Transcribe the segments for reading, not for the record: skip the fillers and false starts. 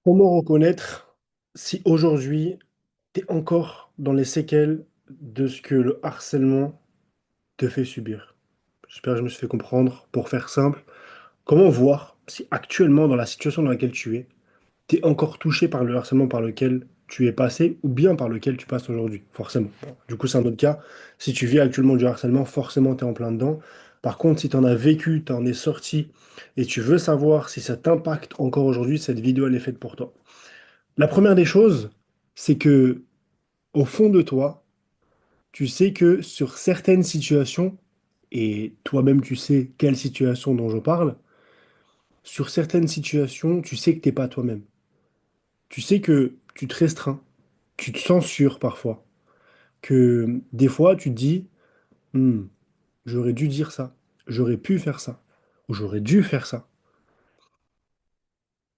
Comment reconnaître si aujourd'hui tu es encore dans les séquelles de ce que le harcèlement te fait subir? J'espère que je me suis fait comprendre. Pour faire simple, comment voir si actuellement, dans la situation dans laquelle tu es encore touché par le harcèlement par lequel tu es passé ou bien par lequel tu passes aujourd'hui? Forcément. Bon, du coup, c'est un autre cas. Si tu vis actuellement du harcèlement, forcément, tu es en plein dedans. Par contre, si tu en as vécu, tu en es sorti et tu veux savoir si ça t'impacte encore aujourd'hui, cette vidéo, elle est faite pour toi. La première des choses, c'est que au fond de toi, tu sais que sur certaines situations, et toi-même tu sais quelle situation dont je parle, sur certaines situations, tu sais que t'es pas toi-même. Tu sais que tu te restreins, tu te censures parfois, que des fois tu te dis, Hmm, j'aurais dû dire ça, j'aurais pu faire ça, ou j'aurais dû faire ça.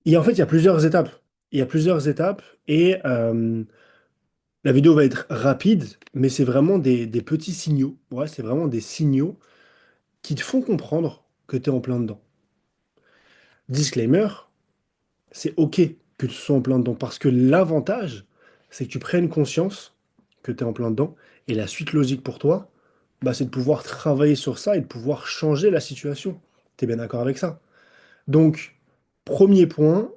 Et en fait, il y a plusieurs étapes. Il y a plusieurs étapes, et la vidéo va être rapide, mais c'est vraiment des petits signaux. Ouais, c'est vraiment des signaux qui te font comprendre que tu es en plein dedans. Disclaimer, c'est OK que tu sois en plein dedans parce que l'avantage, c'est que tu prennes conscience que tu es en plein dedans et la suite logique pour toi, bah, c'est de pouvoir travailler sur ça et de pouvoir changer la situation. Tu es bien d'accord avec ça? Donc, premier point,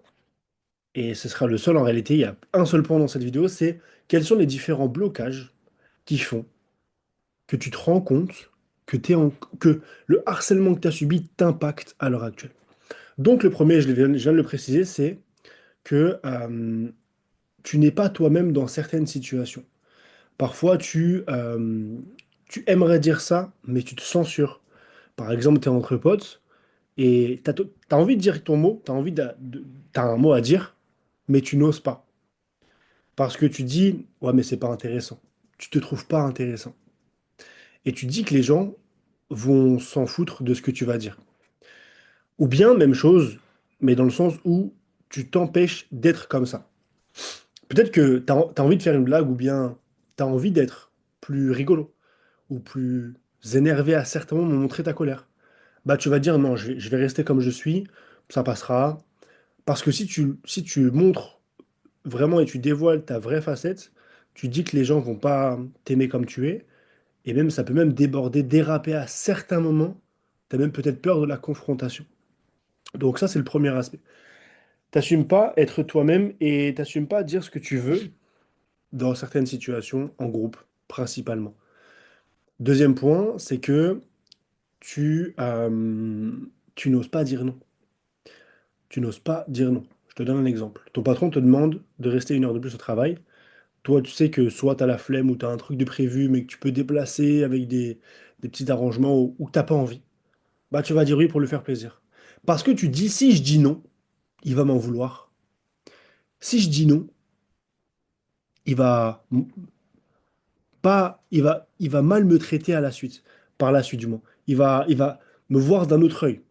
et ce sera le seul en réalité, il y a un seul point dans cette vidéo, c'est quels sont les différents blocages qui font que tu te rends compte que le harcèlement que tu as subi t'impacte à l'heure actuelle. Donc le premier, je viens de le préciser, c'est que tu n'es pas toi-même dans certaines situations. Parfois, tu aimerais dire ça, mais tu te censures. Par exemple, tu es entre potes et tu as envie de dire ton mot, t'as un mot à dire, mais tu n'oses pas. Parce que tu dis, ouais, mais c'est pas intéressant. Tu te trouves pas intéressant. Et tu dis que les gens vont s'en foutre de ce que tu vas dire. Ou bien, même chose, mais dans le sens où tu t'empêches d'être comme ça. Peut-être que tu as envie de faire une blague ou bien tu as envie d'être plus rigolo ou plus énervé à certains moments, montrer ta colère. Bah, tu vas dire non, je vais rester comme je suis, ça passera. Parce que si tu montres vraiment et tu dévoiles ta vraie facette, tu dis que les gens vont pas t'aimer comme tu es. Et même, ça peut même déborder, déraper à certains moments. Tu as même peut-être peur de la confrontation. Donc ça, c'est le premier aspect. T'assumes pas être toi-même et t'assumes pas dire ce que tu veux dans certaines situations, en groupe, principalement. Deuxième point, c'est que tu n'oses pas dire non. Tu n'oses pas dire non. Je te donne un exemple. Ton patron te demande de rester une heure de plus au travail. Toi, tu sais que soit tu as la flemme ou tu as un truc de prévu, mais que tu peux déplacer avec des petits arrangements ou que tu n'as pas envie. Bah, tu vas dire oui pour lui faire plaisir. Parce que tu dis, si je dis non, il va m'en vouloir. Si je dis non, il va pas, il va mal me traiter à la suite, par la suite du moins. Il va me voir d'un autre œil.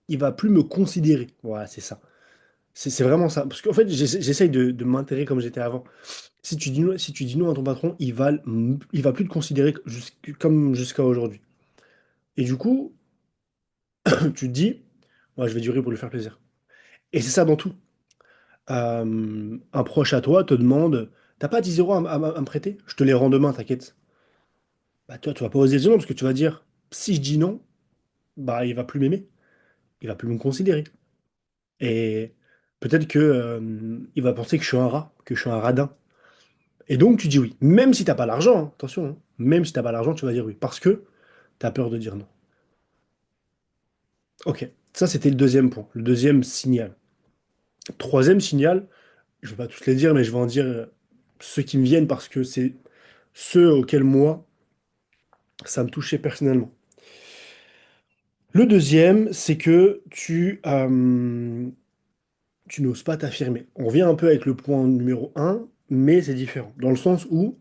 Il va plus me considérer. Voilà, c'est ça. C'est vraiment ça. Parce qu'en fait, j'essaye de m'intégrer comme j'étais avant. Si tu dis non à ton patron, il va plus te considérer comme jusqu'à aujourd'hui. Et du coup, tu te dis, ouais, je vais durer pour lui faire plaisir. Et c'est ça dans tout. Un proche à toi te demande, t'as pas 10 euros à me prêter? Je te les rends demain, t'inquiète. Bah toi, tu vas pas oser dire non parce que tu vas dire, si je dis non, bah il va plus m'aimer, il va plus me considérer. Et peut-être que il va penser que je suis un rat, que je suis un radin. Et donc tu dis oui, même si t'as pas l'argent, hein, attention, hein, même si t'as pas l'argent, tu vas dire oui, parce que t'as peur de dire non. Ok, ça c'était le deuxième point, le deuxième signal. Troisième signal, je vais pas tous les dire, mais je vais en dire ceux qui me viennent parce que c'est ceux auxquels moi, ça me touchait personnellement. Le deuxième, c'est que tu n'oses pas t'affirmer. On revient un peu avec le point numéro un, mais c'est différent. Dans le sens où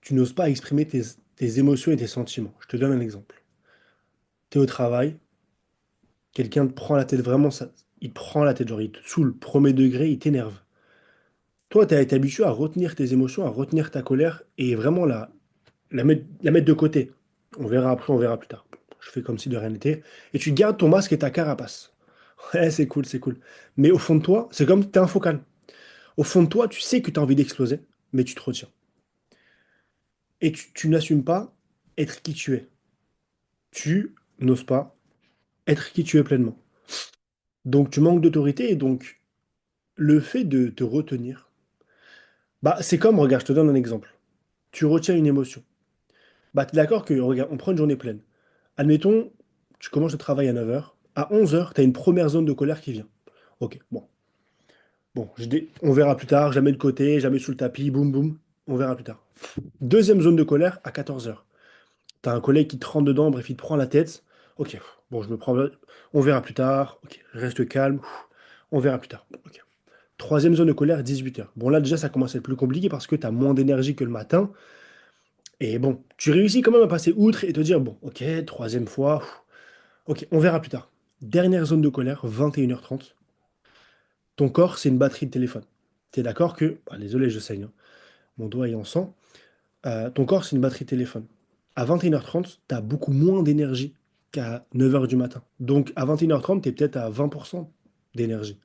tu n'oses pas exprimer tes émotions et tes sentiments. Je te donne un exemple. Tu es au travail, quelqu'un te prend la tête vraiment, ça, il te prend la tête, genre il te saoule, premier degré, il t'énerve. Toi, tu as été habitué à retenir tes émotions, à retenir ta colère et vraiment la mettre de côté. On verra après, on verra plus tard. Je fais comme si de rien n'était. Et tu gardes ton masque et ta carapace. Ouais, c'est cool, c'est cool. Mais au fond de toi, c'est comme t'es un focal. Au fond de toi, tu sais que tu as envie d'exploser, mais tu te retiens. Et tu n'assumes pas être qui tu es. Tu n'oses pas être qui tu es pleinement. Donc tu manques d'autorité et donc le fait de te retenir, bah c'est comme, regarde, je te donne un exemple. Tu retiens une émotion. Bah t'es d'accord que, regarde, on prend une journée pleine. Admettons, tu commences le travail à 9 heures. À 11 heures, tu as une première zone de colère qui vient. Ok, bon. Bon, on verra plus tard, jamais de côté, jamais sous le tapis, boum boum, on verra plus tard. Deuxième zone de colère à 14 heures. T'as un collègue qui te rentre dedans, bref, il te prend la tête. Ok, bon, je me prends. On verra plus tard. Ok, reste calme. On verra plus tard. Ok. Troisième zone de colère, 18 heures. Bon, là, déjà, ça commence à être plus compliqué parce que tu as moins d'énergie que le matin. Et bon, tu réussis quand même à passer outre et te dire, bon, ok, troisième fois. Ok, on verra plus tard. Dernière zone de colère, 21h30. Ton corps, c'est une batterie de téléphone. Tu es d'accord que. Ah, désolé, je saigne, hein. Mon doigt est en sang. Ton corps, c'est une batterie de téléphone. À 21h30, tu as beaucoup moins d'énergie qu'à 9 heures du matin. Donc, à 21h30, tu es peut-être à 20% d'énergie.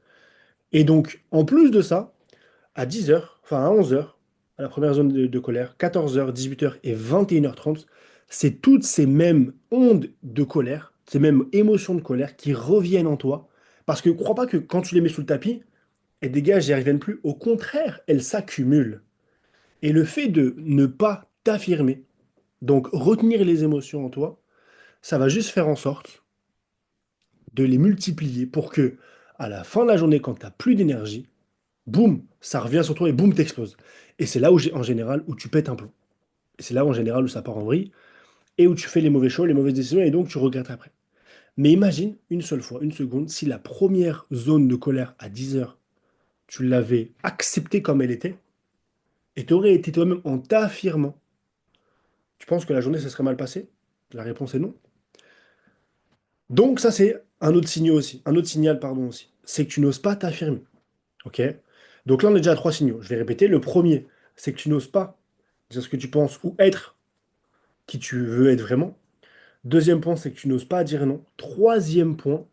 Et donc, en plus de ça, à 10 heures, enfin à 11 heures, à la première zone de colère, 14 heures, 18 heures et 21h30, c'est toutes ces mêmes ondes de colère, ces mêmes émotions de colère qui reviennent en toi. Parce que crois pas que quand tu les mets sous le tapis, elles dégagent et elles reviennent plus. Au contraire, elles s'accumulent. Et le fait de ne pas t'affirmer, donc retenir les émotions en toi, ça va juste faire en sorte de les multiplier pour que, à la fin de la journée, quand tu n'as plus d'énergie, boum, ça revient sur toi et boum, t'exploses. Et c'est là où, en général, où tu pètes un plomb. Et c'est là, en général, où ça part en vrille et où tu fais les mauvais choix, les mauvaises décisions et donc tu regrettes après. Mais imagine une seule fois, une seconde, si la première zone de colère à 10 heures, tu l'avais acceptée comme elle était et tu aurais été toi-même en t'affirmant. Tu penses que la journée, ça serait mal passée? La réponse est non. Donc ça, c'est un autre signal aussi. Un autre signal, pardon, aussi. C'est que tu n'oses pas t'affirmer. OK? Donc là, on est déjà à trois signaux. Je vais répéter. Le premier, c'est que tu n'oses pas dire ce que tu penses ou être qui tu veux être vraiment. Deuxième point, c'est que tu n'oses pas dire non. Troisième point,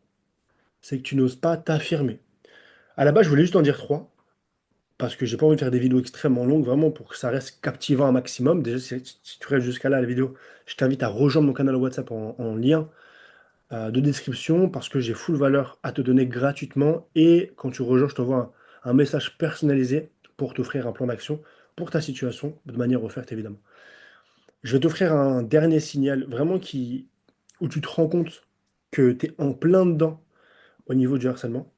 c'est que tu n'oses pas t'affirmer. À la base, je voulais juste en dire trois, parce que j'ai pas envie de faire des vidéos extrêmement longues, vraiment pour que ça reste captivant un maximum. Déjà, si tu restes jusqu'à là, la vidéo, je t'invite à rejoindre mon canal WhatsApp en lien de description, parce que j'ai full valeur à te donner gratuitement. Et quand tu rejoins, je t'envoie un message personnalisé pour t'offrir un plan d'action pour ta situation, de manière offerte évidemment. Je vais t'offrir un dernier signal vraiment où tu te rends compte que tu es en plein dedans au niveau du harcèlement,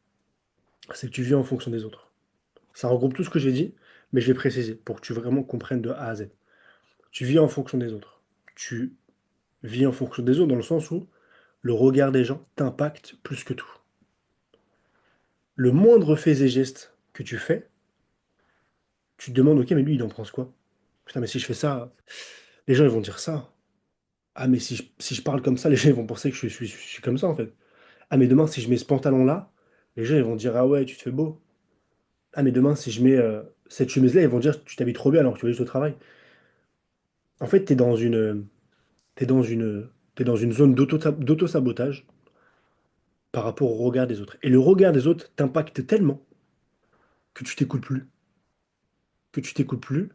c'est que tu vis en fonction des autres. Ça regroupe tout ce que j'ai dit, mais je vais préciser pour que tu vraiment comprennes de A à Z. Tu vis en fonction des autres. Tu vis en fonction des autres dans le sens où le regard des gens t'impacte plus que tout. Le moindre fait et geste que tu fais, tu te demandes, ok, mais lui, il en pense quoi? Putain, mais si je fais ça, les gens, ils vont dire ça. Ah, mais si je parle comme ça, les gens, ils vont penser que je suis comme ça, en fait. Ah, mais demain, si je mets ce pantalon-là, les gens, ils vont dire, ah ouais, tu te fais beau. Ah, mais demain, si je mets cette chemise-là, ils vont dire, tu t'habilles trop bien alors que tu vas juste au travail. En fait, t'es dans une zone d'auto-sabotage par rapport au regard des autres. Et le regard des autres t'impacte tellement que tu t'écoutes plus. Que tu t'écoutes plus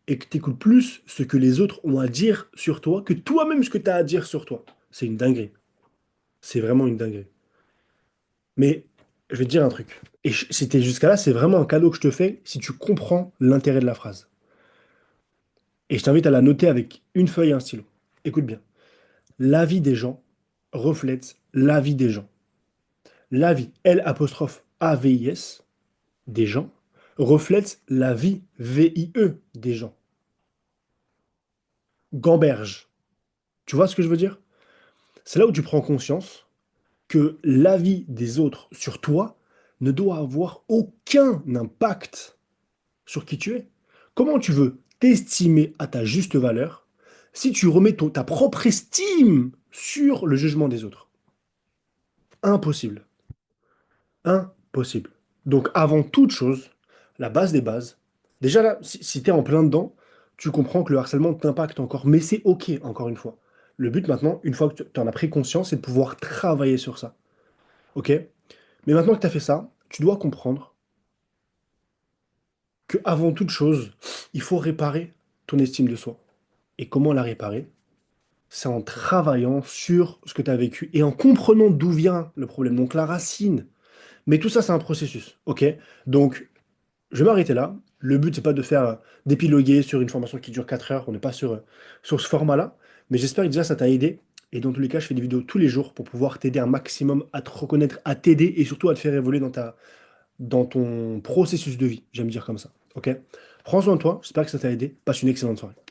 et que tu écoutes plus ce que les autres ont à dire sur toi que toi-même ce que tu as à dire sur toi. C'est une dinguerie. C'est vraiment une dinguerie. Mais je vais te dire un truc. Et si t'es jusqu'à là, c'est vraiment un cadeau que je te fais si tu comprends l'intérêt de la phrase. Et je t'invite à la noter avec une feuille et un stylo. Écoute bien. L'avis des gens reflète l'avis des gens. L'avis, L apostrophe A-V-I-S, des gens, reflète la vie, V-I-E, des gens. Gamberge. Tu vois ce que je veux dire? C'est là où tu prends conscience que l'avis des autres sur toi ne doit avoir aucun impact sur qui tu es. Comment tu veux t'estimer à ta juste valeur si tu remets ta propre estime sur le jugement des autres? Impossible. Impossible. Donc avant toute chose, la base des bases, déjà là, si tu es en plein dedans, tu comprends que le harcèlement t'impacte encore, mais c'est OK, encore une fois. Le but maintenant, une fois que tu en as pris conscience, c'est de pouvoir travailler sur ça. OK? Mais maintenant que tu as fait ça, tu dois comprendre que avant toute chose, il faut réparer ton estime de soi. Et comment la réparer? C'est en travaillant sur ce que tu as vécu et en comprenant d'où vient le problème, donc la racine. Mais tout ça, c'est un processus, ok? Donc, je vais m'arrêter là. Le but, c'est pas de faire d'épiloguer sur une formation qui dure 4 heures. On n'est pas sur ce format-là. Mais j'espère que déjà, ça t'a aidé. Et dans tous les cas, je fais des vidéos tous les jours pour pouvoir t'aider un maximum à te reconnaître, à t'aider et surtout à te faire évoluer dans ton processus de vie. J'aime dire comme ça, ok? Prends soin de toi. J'espère que ça t'a aidé. Passe une excellente soirée.